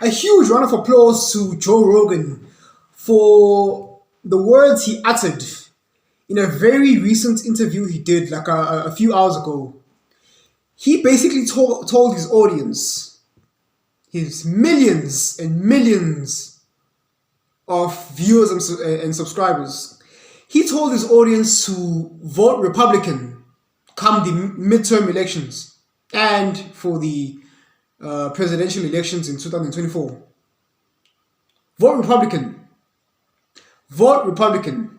A huge round of applause to Joe Rogan for the words he uttered in a very recent interview he did like a few hours ago. He basically told his audience, his millions and millions of viewers and subscribers, he told his audience to vote Republican come the midterm elections and for the presidential elections in 2024. Vote Republican. Vote Republican.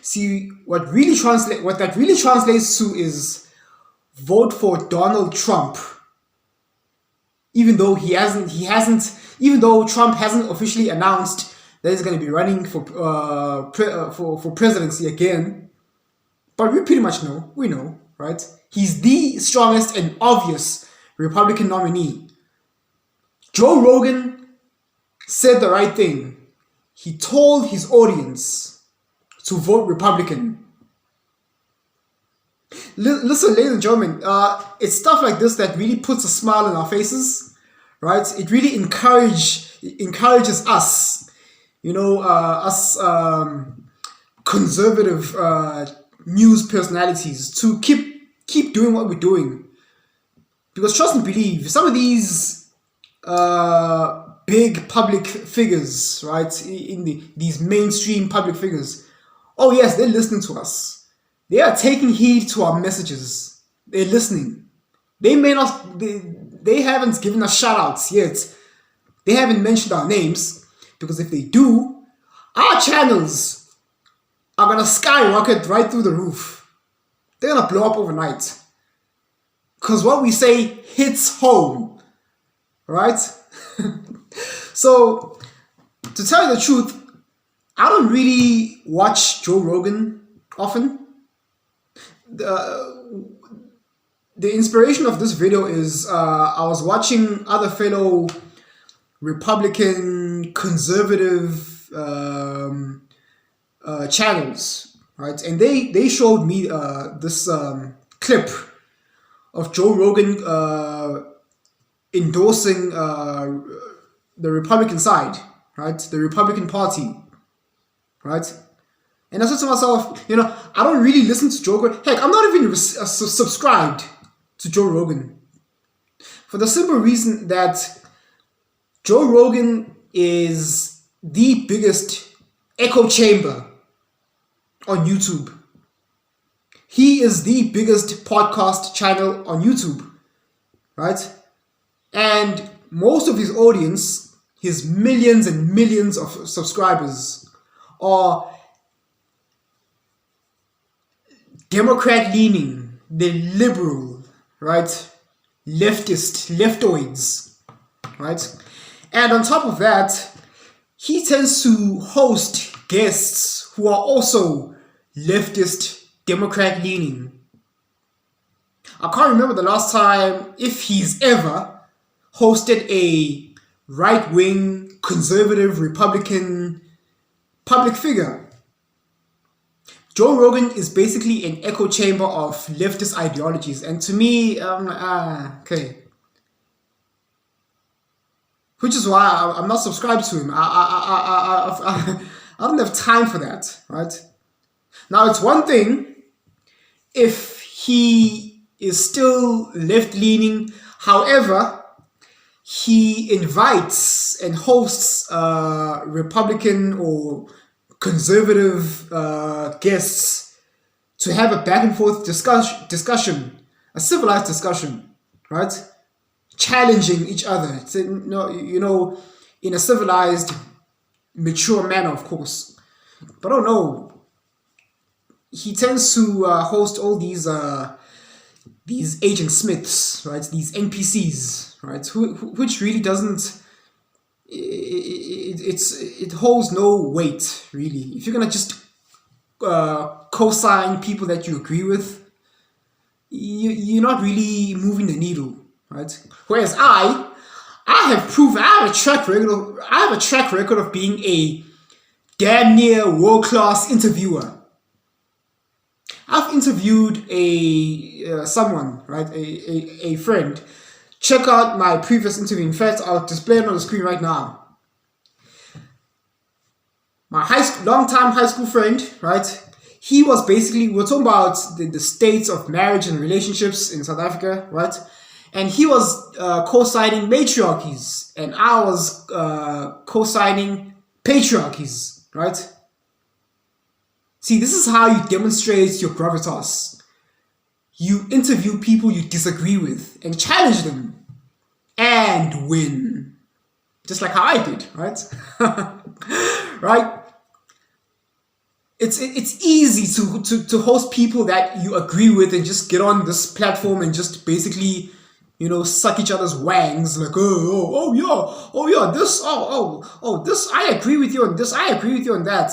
See, what that really translates to is vote for Donald Trump. Even though Trump hasn't officially announced that he's going to be running for presidency again, but we pretty much know, right? He's the strongest and obvious Republican nominee. Joe Rogan said the right thing. He told his audience to vote Republican. Listen, ladies and gentlemen, it's stuff like this that really puts a smile on our faces, right? It really encourages us, conservative news personalities to keep doing what we're doing. Because trust and believe, some of these big public figures, right, these mainstream public figures, oh yes, they're listening to us. They are taking heed to our messages. They're listening. They may not, they haven't given us shout outs yet. They haven't mentioned our names, because if they do, our channels are going to skyrocket right through the roof. They're going to blow up overnight. Because what we say hits home, right? So, to tell you the truth, I don't really watch Joe Rogan often. The inspiration of this video is I was watching other fellow Republican conservative channels, right? And they showed me this clip of Joe Rogan endorsing the Republican side, right? The Republican Party, right? And I said to myself, I don't really listen to Joe Rogan. Heck, I'm not even subscribed to Joe Rogan. For the simple reason that Joe Rogan is the biggest echo chamber on YouTube. He is the biggest podcast channel on YouTube, right? And most of his audience, his millions and millions of subscribers, are Democrat-leaning, the liberal, right? Leftoids, right? And on top of that, he tends to host guests who are also leftist, Democrat-leaning. I can't remember the last time, if he's ever hosted a right-wing, conservative, Republican public figure. Joe Rogan is basically an echo chamber of leftist ideologies, and to me, okay. Which is why I'm not subscribed to him. I don't have time for that, right? Now, it's one thing if he is still left-leaning, however, he invites and hosts Republican or conservative guests to have a back and forth discussion, a civilized discussion, right? Challenging each other, in a civilized, mature manner, of course. But I don't know. He tends to host all these Agent Smiths, right? These NPCs, right? Which really doesn't. It holds no weight, really. If you're gonna just co-sign people that you agree with, you're not really moving the needle, right? Whereas I have a track record of being a damn near world-class interviewer. I've interviewed someone, right, a friend, check out my previous interview. In fact, I'll display it on the screen right now. My long-time high school friend, right? He was basically, we're talking about the states of marriage and relationships in South Africa, right? And he was co-signing matriarchies, and I was co-signing patriarchies, right? See, this is how you demonstrate your gravitas. You interview people you disagree with and challenge them and win. Just like how I did, right? Right? It's easy to host people that you agree with and just get on this platform and just basically, suck each other's wangs like, oh yeah, this, this, I agree with you on this, I agree with you on that.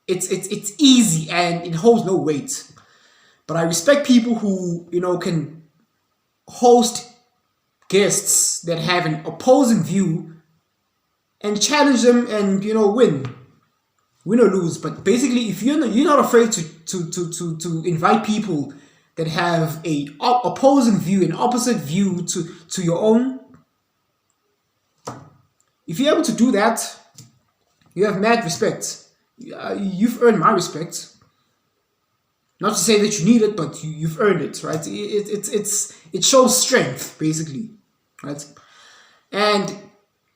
It's easy and it holds no weight. But I respect people who, can host guests that have an opposing view and challenge them and, win or lose. But basically, if you're not afraid to invite people that have a opposing view, an opposite view to your own, if you're able to do that, you have mad respect. You've earned my respect. Not to say that you need it, but you've earned it, right? It shows strength, basically, right? And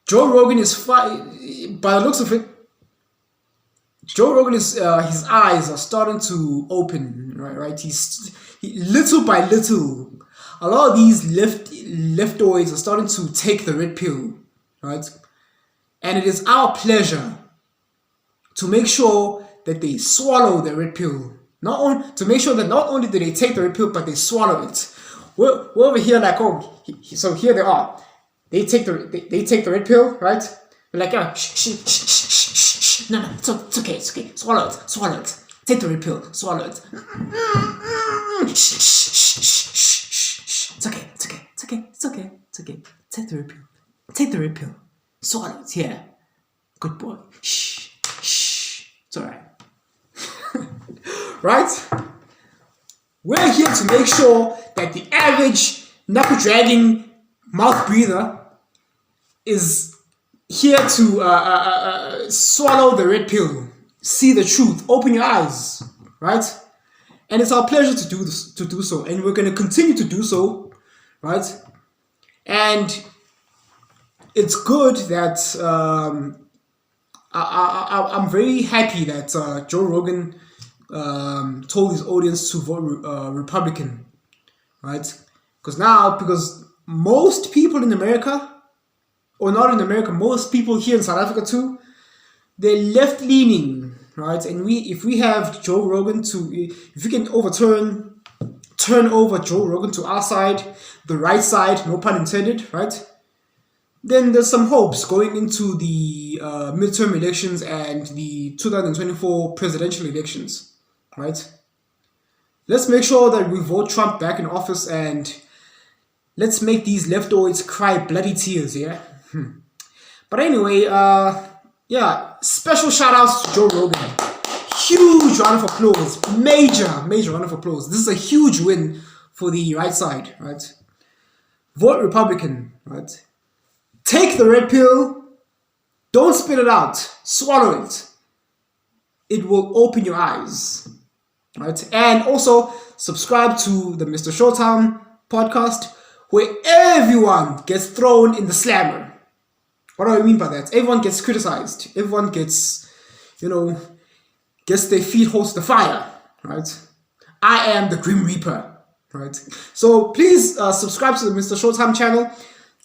Joe Rogan is by the looks of it, Joe Rogan is his eyes are starting to open, right? He little by little, a lot of these leftoids are starting to take the red pill, right? And it is our pleasure to make sure that they swallow the red pill. To make sure that not only do they take the red pill, but they swallow it. We're over here like, so here they are. They take the red pill, right? We're like, shh. No, it's okay. Swallow it. Take the red pill, swallow it. Shh. It's okay. Take the red pill. Swallow it. Yeah. Good boy. Shh. It's alright. Right? We're here to make sure that the average knuckle-dragging mouth breather is here to swallow the red pill, see the truth, open your eyes, right? And it's our pleasure to do so, and we're going to continue to do so, right? And it's good that I'm very happy that Joe Rogan told his audience to vote Republican, right? Because most people in America, or not in America, most people here in South Africa too, they're left-leaning, right? And if we have Joe Rogan if we can turn over Joe Rogan to our side, the right side, no pun intended, right? Then there's some hopes going into the midterm elections and the 2024 presidential elections, right? Let's make sure that we vote Trump back in office, and let's make these leftoids cry bloody tears, yeah? But anyway, special shout outs to Joe Rogan. Huge round of applause. Major round of applause. This is a huge win for the right side, right? Vote Republican, right? Take the red pill. Don't spit it out. Swallow it. It will open your eyes, right? And also subscribe to the MrShowTym podcast, where everyone gets thrown in the slammer. What do I mean by that? Everyone gets criticized. Everyone gets, gets their feet held to the fire, right? I am the Grim Reaper, right? So please subscribe to the MrShowTym channel.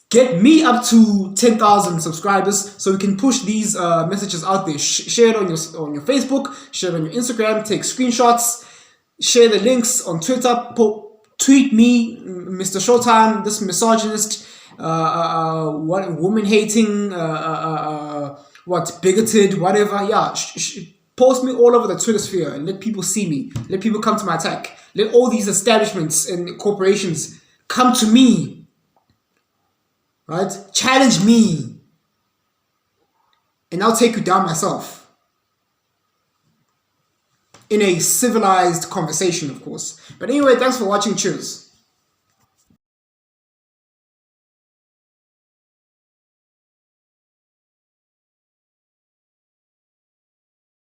Get me up to 10,000 subscribers so we can push these messages out there. Share it on your Facebook, share it on your Instagram, take screenshots, share the links on Twitter, tweet me, MrShowTym, this misogynist, woman-hating, bigoted, whatever. Yeah, post me all over the Twitter sphere and let people see me. Let people come to my attack. Let all these establishments and corporations come to me. Right? Challenge me. And I'll take you down myself. In a civilized conversation, of course. But anyway, thanks for watching. Cheers.